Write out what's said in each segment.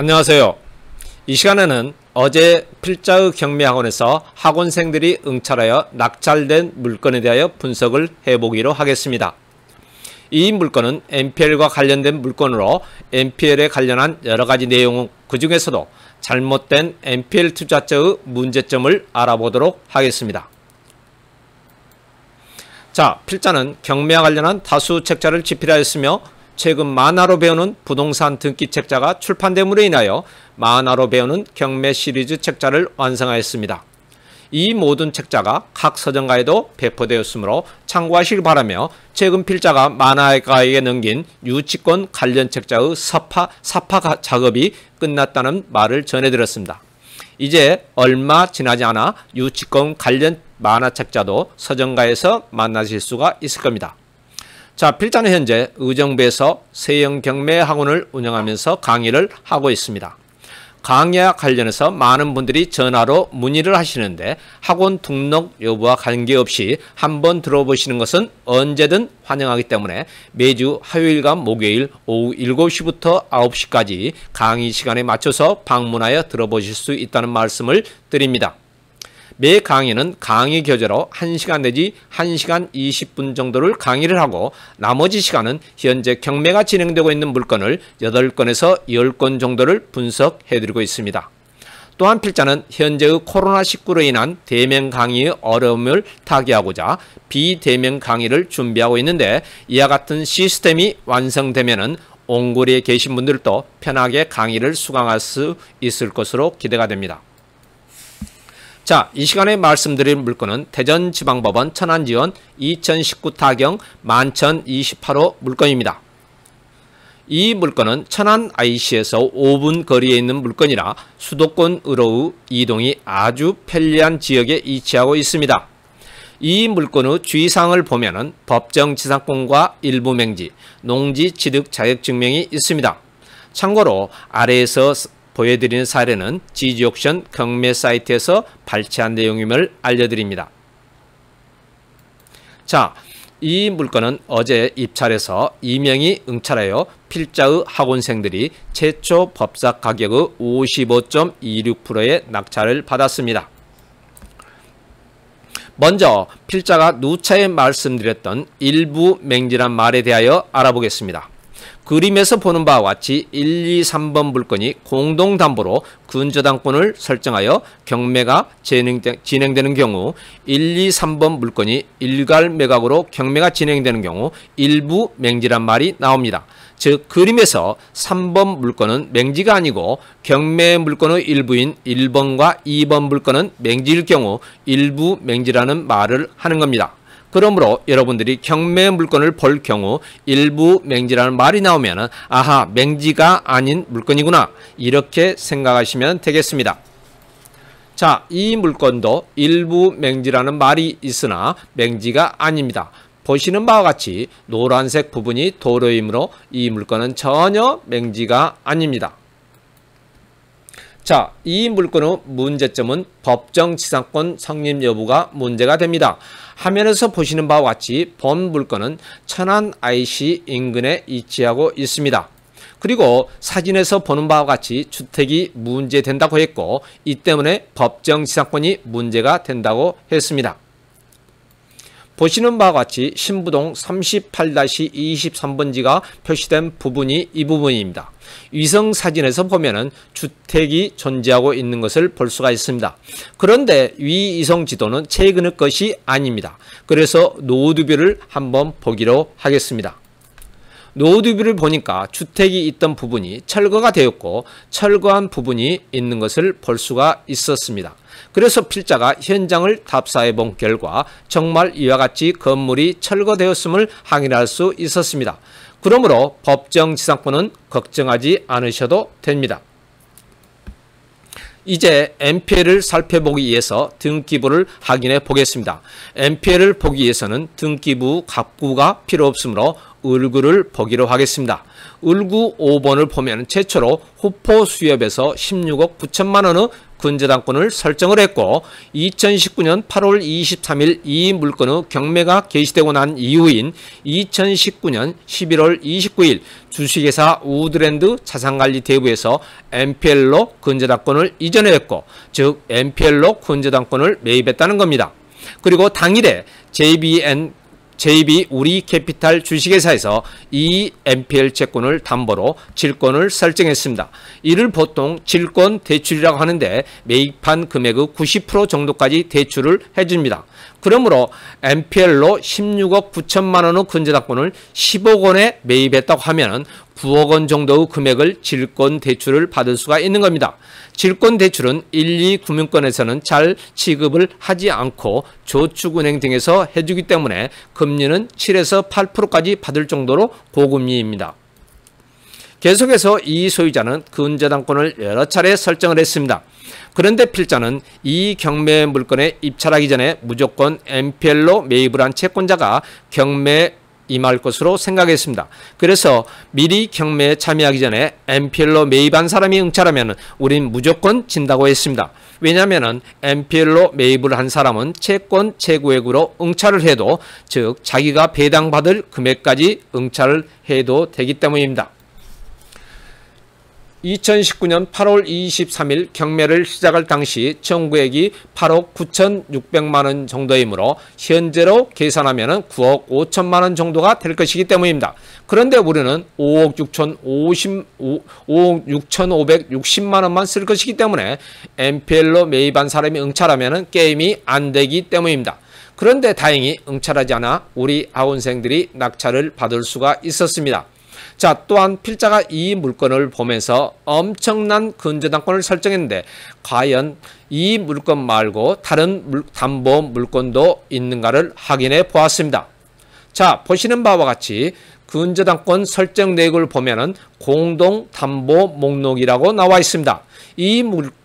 안녕하세요. 이 시간에는 어제 필자의 경매학원에서 학원생들이 응찰하여 낙찰된 물건에 대하여 분석을 해보기로 하겠습니다. 이 물건은 NPL과 관련된 물건으로 NPL에 관련한 여러가지 내용, 그 중에서도 잘못된 NPL 투자자의 문제점을 알아보도록 하겠습니다. 자, 필자는 경매와 관련한 다수 책자를 집필하였으며 최근 만화로 배우는 부동산 등기 책자가 출판됨으로 인하여 만화로 배우는 경매 시리즈 책자를 완성하였습니다. 이 모든 책자가 각 서점가에도 배포되었으므로 참고하시길 바라며, 최근 필자가 만화가에게 넘긴 유치권 관련 책자의 사파 작업이 끝났다는 말을 전해드렸습니다. 이제 얼마 지나지 않아 유치권 관련 만화책자도 서점가에서 만나실 수가 있을 겁니다. 자, 필자는 현재 의정부에서 세형 경매 학원을 운영하면서 강의를 하고 있습니다. 강의와 관련해서 많은 분들이 전화로 문의를 하시는데, 학원 등록 여부와 관계없이 한번 들어보시는 것은 언제든 환영하기 때문에 매주 화요일과 목요일 오후 7시부터 9시까지 강의 시간에 맞춰서 방문하여 들어보실 수 있다는 말씀을 드립니다. 매 강의는 강의 교재로 1시간 내지 1시간 20분 정도를 강의를 하고, 나머지 시간은 현재 경매가 진행되고 있는 물건을 8건에서 10건 정도를 분석해드리고 있습니다. 또한 필자는 현재의 코로나19로 인한 대면 강의의 어려움을 타개하고자 비대면 강의를 준비하고 있는데, 이와 같은 시스템이 완성되면은 옹골에 계신 분들도 편하게 강의를 수강할 수 있을 것으로 기대가 됩니다. 자, 이 시간에 말씀드릴 물건은 대전지방법원 천안지원 2019 타경 11,028호 물건입니다. 이 물건은 천안 IC에서 5분 거리에 있는 물건이라 수도권으로의 이동이 아주 편리한 지역에 위치하고 있습니다. 이 물건의 주의사항을 보면은 법정지상권과 일부 맹지, 농지 취득 자격증명이 있습니다. 참고로 아래에서 보여드리는 사례는 지지옥션 경매 사이트에서 발췌한 내용임을 알려드립니다. 자, 이 물건은 어제 입찰에서 2명이 응찰하여 필자의 학원생들이 최초 법삭 가격의 55.26%의 낙찰을 받았습니다. 먼저 필자가 누차에 말씀드렸던 일부 맹지란 말에 대하여 알아보겠습니다. 그림에서 보는 바와 같이 1, 2, 3번 물건이 공동담보로 근저당권을 설정하여 경매가 진행되는 경우, 1, 2, 3번 물건이 일괄 매각으로 경매가 진행되는 경우 일부 맹지란 말이 나옵니다. 즉, 그림에서 3번 물건은 맹지가 아니고 경매 물건의 일부인 1번과 2번 물건은 맹지일 경우 일부 맹지라는 말을 하는 겁니다. 그러므로 여러분들이 경매 물건을 볼 경우 일부 맹지라는 말이 나오면 아하, 맹지가 아닌 물건이구나, 이렇게 생각하시면 되겠습니다. 자, 이 물건도 일부 맹지라는 말이 있으나 맹지가 아닙니다. 보시는 바와 같이 노란색 부분이 도로이므로 이 물건은 전혀 맹지가 아닙니다. 자, 이 물건의 문제점은 법정지상권 성립 여부가 문제가 됩니다. 화면에서 보시는 바와 같이 본 물건은 천안 IC 인근에 위치하고 있습니다. 그리고 사진에서 보는 바와 같이 주택이 문제된다고 했고, 이 때문에 법정지상권이 문제가 된다고 했습니다. 보시는 바와 같이 신부동 38-23번지가 표시된 부분이 이 부분입니다. 위성 사진에서 보면은 주택이 존재하고 있는 것을 볼 수가 있습니다. 그런데 위 위성 지도는 최근의 것이 아닙니다. 그래서 노후뷰를 한번 보기로 하겠습니다. 노후뷰를 보니까 주택이 있던 부분이 철거가 되었고 철거한 부분이 있는 것을 볼 수가 있었습니다. 그래서 필자가 현장을 답사해 본 결과 정말 이와 같이 건물이 철거되었음을 확인할 수 있었습니다. 그러므로 법정지상권은 걱정하지 않으셔도 됩니다. 이제 NPL을 살펴보기 위해서 등기부를 확인해 보겠습니다. NPL을 보기 위해서는 등기부 갑구가 필요 없으므로 을구를 보기로 하겠습니다. 을구 5번을 보면 최초로 후포수협에서 16억 9천만 원의 근저당권을 설정을 했고 2019년 8월 23일 이 물건의 경매가 개시되고 난 이후인 2019년 11월 29일 주식회사 우드랜드 자산관리 대부에서 MPL로 근저당권을 이전했고 즉 MPL로 근저당권을 매입했다는 겁니다. 그리고 당일에 JB 우리캐피탈 주식회사에서 이 MPL 채권을 담보로 질권을 설정했습니다. 이를 보통 질권 대출이라고 하는데 매입한 금액의 90% 정도까지 대출을 해줍니다. 그러므로 MPL로 16억 9천만 원의 근저당권을 10억 원에 매입했다고 하면 9억 원 정도의 금액을 질권 대출을 받을 수가 있는 겁니다. 질권 대출은 1, 2금융권에서는 잘 취급을 하지 않고 저축은행 등에서 해주기 때문에 금리는 7에서 8%까지 받을 정도로 고금리입니다. 계속해서 이 소유자는 근저당권을 여러 차례 설정을 했습니다. 그런데 필자는 이 경매 물건에 입찰하기 전에 무조건 MPL로 매입을 한 채권자가 경매에 임할 것으로 생각했습니다. 그래서 미리 경매에 참여하기 전에 MPL로 매입한 사람이 응찰하면 우린 무조건 진다고 했습니다. 왜냐하면 MPL로 매입을 한 사람은 채권 최고액으로 응찰을 해도 즉 자기가 배당받을 금액까지 응찰을 해도 되기 때문입니다. 2019년 8월 23일 경매를 시작할 당시 청구액이 8억 9,600만 원 정도이므로 현재로 계산하면 9억 5천만 원 정도가 될 것이기 때문입니다. 그런데 우리는 5억 6,560만 원만 쓸 것이기 때문에 MPL로 매입한 사람이 응찰하면 게임이 안 되기 때문입니다. 그런데 다행히 응찰하지 않아 우리 아원생들이 낙찰을 받을 수가 있었습니다. 자, 또한 필자가 이 물건을 보면서 엄청난 근저당권을 설정했는데 과연 이 물건 말고 다른 담보 물건도 있는가를 확인해 보았습니다. 자, 보시는 바와 같이 근저당권 설정 내역을 보면은 공동 담보 목록이라고 나와 있습니다. 이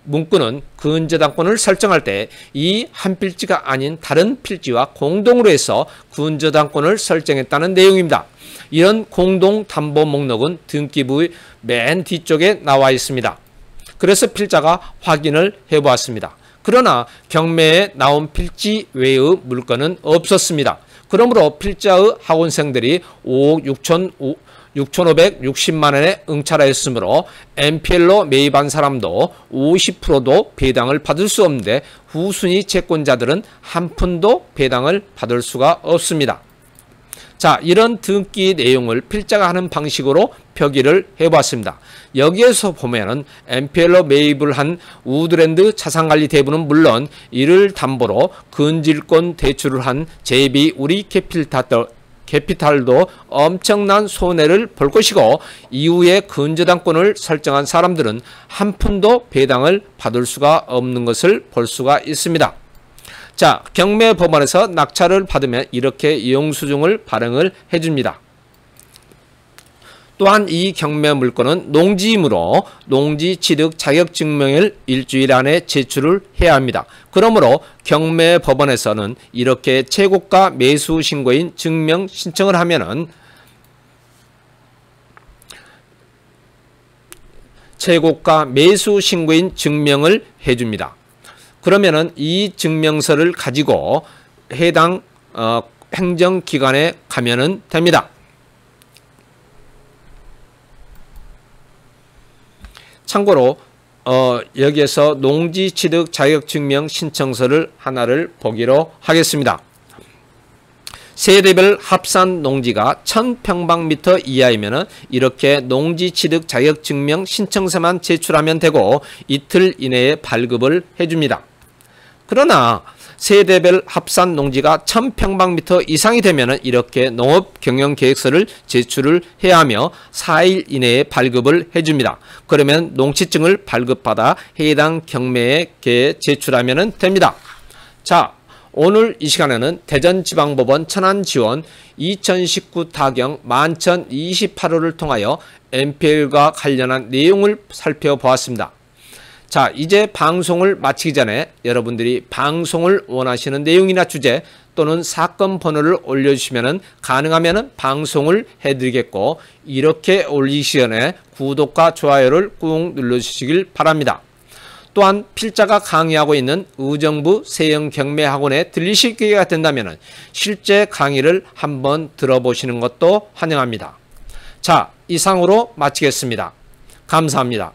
문구는 근저당권을 설정할 때 이 한 필지가 아닌 다른 필지와 공동으로 해서 근저당권을 설정했다는 내용입니다. 이런 공동 담보 목록은 등기부의 맨 뒤쪽에 나와 있습니다. 그래서 필자가 확인을 해보았습니다. 그러나 경매에 나온 필지 외의 물건은 없었습니다. 그러므로 필자의 학원생들이 5억 6,560만 원에 응찰하였으므로 MPL로 매입한 사람도 50%도 배당을 받을 수 없는데 후순위 채권자들은 한 푼도 배당을 받을 수가 없습니다. 자, 이런 등기 내용을 필자가 하는 방식으로 표기를 해봤습니다. 여기에서 보면은 MPL로 매입을 한 우드랜드 자산관리 대부는 물론 이를 담보로 근질권 대출을 한 JB 우리캐피탈도 엄청난 손해를 볼 것이고 이후에 근저당권을 설정한 사람들은 한 푼도 배당을 받을 수가 없는 것을 볼 수가 있습니다. 자, 경매 법원에서 낙찰을 받으면 이렇게 영수증을 발행을 해줍니다. 또한 이 경매 물건은 농지이므로 농지 취득 자격증명을 일주일 안에 제출을 해야 합니다. 그러므로 경매 법원에서는 이렇게 최고가 매수 신고인 증명 신청을 하면은 최고가 매수 신고인 증명을 해줍니다. 그러면은 이 증명서를 가지고 해당 행정기관에 가면은 됩니다. 참고로 여기에서 농지취득 자격증명 신청서를 하나를 보기로 하겠습니다. 세대별 합산 농지가 1000평방미터 이하이면 이렇게 농지취득 자격증명 신청서만 제출하면 되고 이틀 이내에 발급을 해줍니다. 그러나 세대별 합산 농지가 1000평방미터 이상이 되면 이렇게 농업경영계획서를 제출을 해야 하며 4일 이내에 발급을 해줍니다. 그러면 농지증을 발급받아 해당 경매에 제출하면 됩니다. 자, 오늘 이 시간에는 대전지방법원 천안지원 2019 타경 11,028호를 통하여 MPL과 관련한 내용을 살펴보았습니다. 자, 이제 방송을 마치기 전에 여러분들이 방송을 원하시는 내용이나 주제 또는 사건 번호를 올려주시면 가능하면 방송을 해드리겠고 이렇게 올리기 전에 구독과 좋아요를 꾹 눌러주시길 바랍니다. 또한 필자가 강의하고 있는 의정부 세영경매학원에 들리실 기회가 된다면 실제 강의를 한번 들어보시는 것도 환영합니다. 자, 이상으로 마치겠습니다. 감사합니다.